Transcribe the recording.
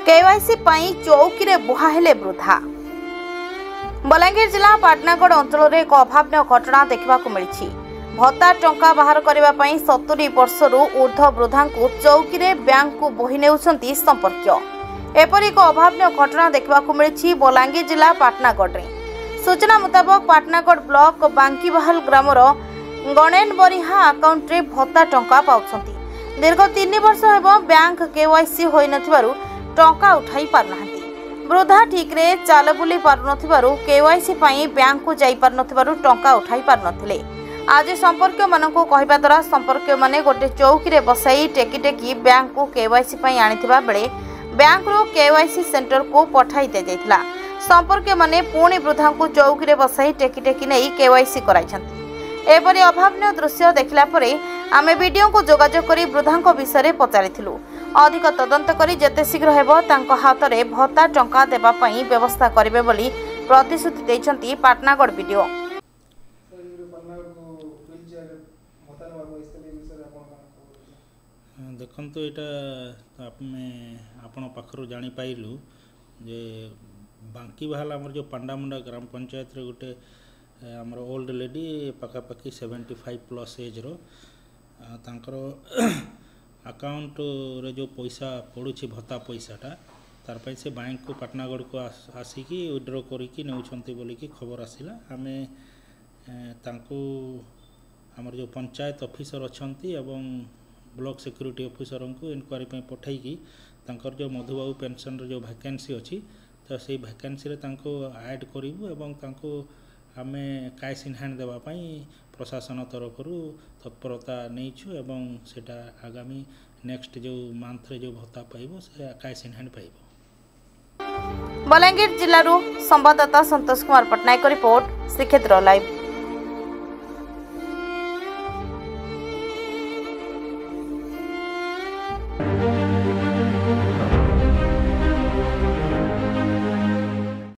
KYC पई चौकी रे बुहा हेले वृद्धा। बलांगीर जिला पाटनागढ़ अंचल एक अभावन घटना देखा मिली। भत्ता टंका बाहर करने 70 वर्षरू ऊर्ध्व वृद्धा को चौकी रे बैंक को बोही नेउछंती संपर्क। एपरी एक अभावन घटना देखा मिली बलांगीर जिला पाटनागढ़ रे। सूचना मुताबक पाटनागढ़ ब्लॉक बांकीबाहल ग्रामर गणेन बरिहा अकाउंट रे भत्ता टंका पाउछंती। दीर्घ 3 वर्ष हेबो बैंक केवाईसी होई नथिबारु टंका उठाई पारनाहांती। वृद्धा ठीक रे चाल बुली पारनथिबारु केवाईसी पई बैंक को जाई पारनथिबारु टंका उठाई पारनथिले। आज संपर्क मानकु कहिबा द्वारा संपर्क माने गोटे चौकी रे बसाई टेकी टेकी बैंक को केवाईसी पई आनिथिबा बेले बैंक रो केवाईसी सेंटर को पठाई दे जायथिला। संपर्क माने पुणी वृद्धा को चौकी रे बसाई टेकी टेकी नै केवाईसी कराइछंती। एपरी अभावन दृश्य देखला परे आमे वीडियो को जोगाजोग करी वृद्धा विषय में पचारिथिलु। अधिक तदंत करी जेते शीघ्र हेबो तांको हाथ रे भत्ता टंका देबा पई व्यवस्था करिवे बोली प्रतिश्रुति दैछंती पाटनागढ़ वीडियो। देखंतु एटा आपण पाखरु जानि पाइलु जे बांकीबाहल हमर जो पांडामुंडा ग्राम पंचायत रे गोटे आमर ओल्ड लेडी पाखापाखि 75+ एज रो तांकर अकाउंट रे जो पैसा पड़ुछि भत्ता पैसाटा तार पई से बैंक को पाटनागढ़ को आसिकी विड्रॉ करिकी नेउछंती बोली की खबर आसिला। आमे तांको हमर जो पंचायत ऑफिसर अछंती एवं ब्लॉक सिक्योरिटी ऑफिसर को इनक्वारी पे पठाई की तांकर जो मधुबाबू पेंशन रो जो वैकेंसी अछि तो से वैकेंसी रे तांको ऐड करिवु एवं तांको आमे कैश इन हैंड देवा पई प्रशासन तरफ तत्परता नहींछु एवं सेटा आगामी नेक्स्ट जो मंथ रे जो भत्ता पाइबो से कैश इन हैंड पाइबो। बलांगीर जिल्ला रो संवाददाता संतोष कुमार पटनायक रिपोर्ट श्रीक्षेत्र लाइव।